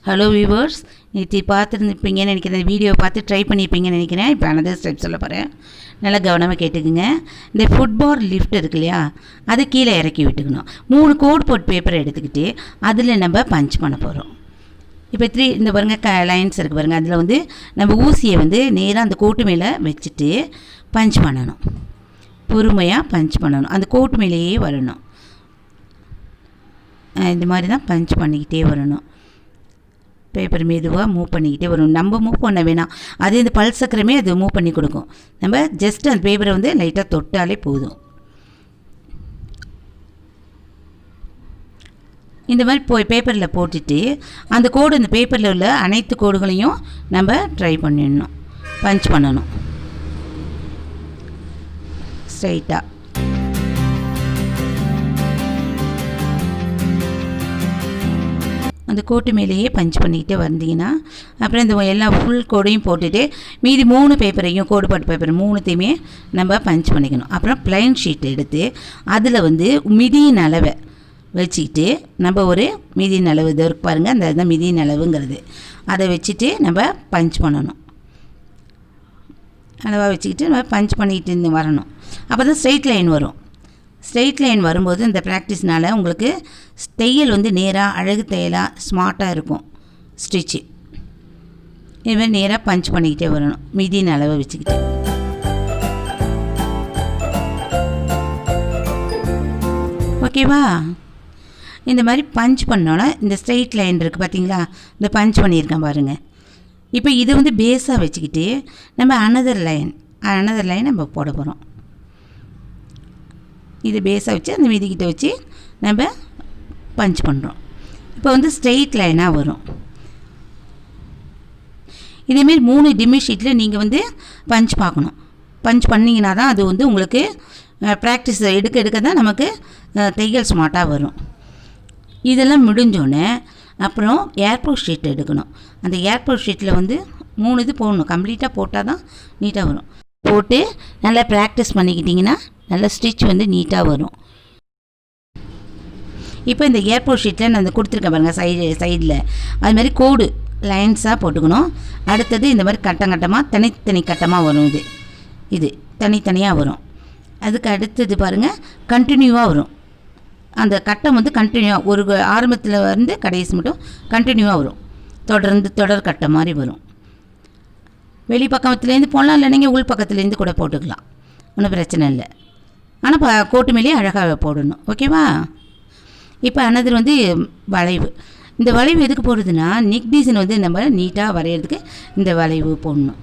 Hello viewers, நேற்று பார்த்துருந்துருப்பீங்கன்னு நினைக்கிறேன். இந்த வீடியோ பார்த்து ட்ரை பண்ணியிருப்பீங்கன்னு நினைக்கிறேன். இப்போ அனதர் ஸ்டெப் சொல்ல போகிறேன், நல்லா கவனமாக கேட்டுக்குங்க. இந்த ஃபுட்பால் லிஃப்ட் இருக்கு இல்லையா, அதை கீழே இறக்கி விட்டுக்கணும். 3 கோட் போட் பேப்பரை எடுத்துக்கிட்டு அதில் நம்ம பஞ்ச் பண்ண போகிறோம். இப்போ இந்த பாருங்கள் லைன்ஸ் இருக்குது பாருங்கள், அதில் வந்து நம்ம ஊசியை வந்து நேராக அந்த கோட்டு மேலே வச்சுட்டு பஞ்ச் பண்ணணும். பொறுமையாக பஞ்ச் பண்ணணும், அந்த கோட்டு மேலேயே வரணும். இந்த மாதிரி தான் பஞ்ச் பண்ணிக்கிட்டே வரணும். பேப்பர் மெதுவாக மூவ் பண்ணிக்கிட்டே வரும். நம்ம மூவ் பண்ண வேணாம், அதே இந்த பல் சக்கரமே அது மூவ் பண்ணி கொடுக்கும். நம்ம ஜஸ்ட் அந்த பேப்பரை வந்து லைட்டாக தொட்டாலே போதும். இந்த மாதிரி பேப்பரில் போட்டுட்டு அந்த கோடு, இந்த பேப்பரில் உள்ள அனைத்து கோடுகளையும் நம்ம ட்ரை பண்ணிடணும், பஞ்ச் பண்ணணும் ஸ்ட்ரைட்டாக. அந்த கோட்டு மேலேயே பஞ்ச் பண்ணிக்கிட்டே வந்தீங்கன்னா அப்புறம் இந்த எல்லா ஃபுல் கோடையும் போட்டுட்டு மீதி 3 பேப்பரையும், கோடு பாட்டு பேப்பர் 3த்தையுமே நம்ம பஞ்ச் பண்ணிக்கணும். அப்புறம் ப்ளைன் ஷீட் எடுத்து அதில் வந்து மிதியின் அளவை வச்சுக்கிட்டு நம்ம ஒரு மிதியின் அளவு இது இருக்கு பாருங்கள், அந்த இதுதான் மிதியின் அளவுங்கிறது. அதை வச்சுட்டு நம்ம பஞ்ச் பண்ணணும். அளவாக வச்சுக்கிட்டு நம்ம பஞ்ச் பண்ணிக்கிட்டு வரணும். அப்போ தான் ஸ்ட்ரெயிட் லைன் வரும். ஸ்ட்ரெயிட் லைன் வரும்போது இந்த ப்ராக்டிஸ்னால் உங்களுக்கு தையல் வந்து நேராக அழகு தையலாக ஸ்மார்ட்டாக இருக்கும். ஸ்டிச்சு இதுமாதிரி நேராக பஞ்ச் பண்ணிக்கிட்டே வரணும், மிதியின் அளவை வச்சுக்கிட்டு. ஓகேவா? இந்த மாதிரி பஞ்ச் பண்ணோன்னா இந்த ஸ்ட்ரெயிட் லைன் இருக்குது பார்த்தீங்களா, இந்த பஞ்ச் பண்ணியிருக்கேன் பாருங்கள். இப்போ இது வந்து பேஸாக வச்சுக்கிட்டு நம்ம அனதர் லைன் நம்ம போட போகிறோம். இது பேஸாக வச்சு அந்த மீதிக்கிட்ட வச்சு நம்ம பஞ்ச் பண்ணுறோம். இப்போ வந்து ஸ்ட்ரெயிட் லைனாக வரும். இதேமாரி 3 டிம்மி ஷீட்டில் நீங்கள் வந்து பஞ்ச் பார்க்கணும். பஞ்ச் பண்ணிங்கன்னா தான் அது வந்து உங்களுக்கு ப்ராக்டிஸ் எடுக்க தான் நமக்கு தையல் ஸ்மார்ட்டாக வரும். இதெல்லாம் முடிஞ்சோடனே அப்புறம் ஏர்போர்ட் ஷீட் எடுக்கணும். அந்த ஏர்போர்ட் ஷீட்டில் வந்து 3 இது போடணும். கம்ப்ளீட்டாக போட்டால் தான் நீட்டாக வரும். போட்டு நல்லா ப்ராக்டிஸ் பண்ணிக்கிட்டிங்கன்னா நல்லா ஸ்டிச் வந்து நீட்டாக வரும். இப்போ இந்த ஏர்போர்ட் ஷீட்டில் நான் இந்த கொடுத்துருக்கேன் பாருங்கள், சைடில் அது மாதிரி கோடு லைன்ஸாக போட்டுக்கணும். அடுத்தது இந்த மாதிரி கட்டமாக தனித்தனி கட்டமாக வரும். இது தனித்தனியாக வரும். அதுக்கு அடுத்தது பாருங்கள் கண்டினியூவாக வரும். அந்த கட்டம் வந்து கண்டினியூவாக ஒரு ஆரம்பத்தில் வந்து கடைசி மட்டும் கண்டினியூவாக வரும். தொடர் கட்டம் மாதிரி வரும். வெளி பக்கத்துலேருந்து போடலாம், இல்லை நீங்கள் உள் பக்கத்துலேருந்து கூட போட்டுக்கலாம், ஒன்றும் பிரச்சனை இல்லை. ஆனால் கோட்டு மேலேயே அழகாக போடணும். ஓகேவா? இப்போ அனதர் வந்து வளைவு. இந்த வளைவு எதுக்கு போடுறதுன்னா நெக் டிசைன் வந்து நம்ம நீட்டாக வரைகிறதுக்கு இந்த வளைவு போடணும்.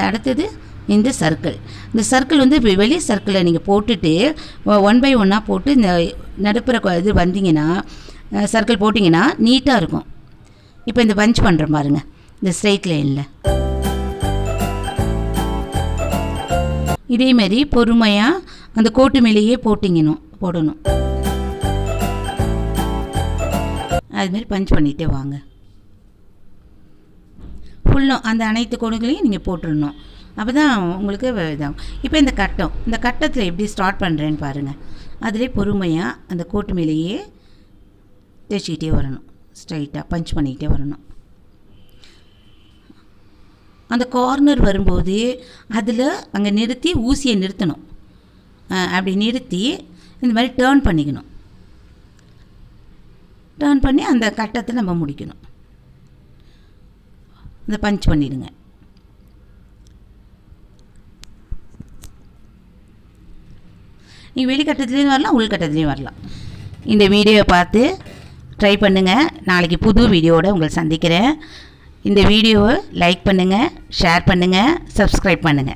அடுத்தது இந்த சர்க்கிள். இந்த சர்க்கிள் வந்து வெளி சர்க்கிளை நீங்கள் போட்டுட்டு 1 by 1 போட்டு இந்த நடுப்புற இது வந்தீங்கன்னா சர்க்கிள் போட்டிங்கன்னா நீட்டாக இருக்கும். இப்போ இந்த பஞ்ச் பண்ணுறோம் பாருங்கள், இந்த ஸ்ட்ரெயிட் லைனில். இதேமாரி பொறுமையாக அந்த கோட்டு மேலேயே போடணும். அதுமாரி பஞ்ச் பண்ணிகிட்டே வாங்க. ஃபுல்லும் அந்த அனைத்து கோடுகளையும் நீங்கள் போட்டுடணும். அப்போ தான் உங்களுக்கு இதாகும். இப்போ இந்த கட்டத்தில் எப்படி ஸ்டார்ட் பண்ணுறேன்னு பாருங்கள். அதிலே பொறுமையாக அந்த கோட்டு மேலேயே தேய்ச்சிக்கிட்டே வரணும். ஸ்ட்ரைட்டாக பஞ்ச் பண்ணிக்கிட்டே வரணும். அந்த கார்னர் வரும்போது அதில் அங்கே நிறுத்தி ஊசியை நிறுத்தணும். அப்படி நிறுத்தி இந்த மாதிரி டேர்ன் பண்ணிக்கணும். டேர்ன் பண்ணி அந்த கட்டத்தை நம்ம முடிக்கணும். இந்த பஞ்ச் பண்ணிடுங்க. நீங்கள் வெளிக்கட்டத்துலேயும் வரலாம், உள்கட்டத்துலேயும் வரலாம். இந்த வீடியோவை பார்த்து ட்ரை பண்ணுங்கள். நாளைக்கு புது வீடியோவோட உங்களை சந்திக்கிறேன். இந்த வீடியோவை லைக் பண்ணுங்கள், ஷேர் பண்ணுங்கள், சப்ஸ்கிரைப் பண்ணுங்கள்.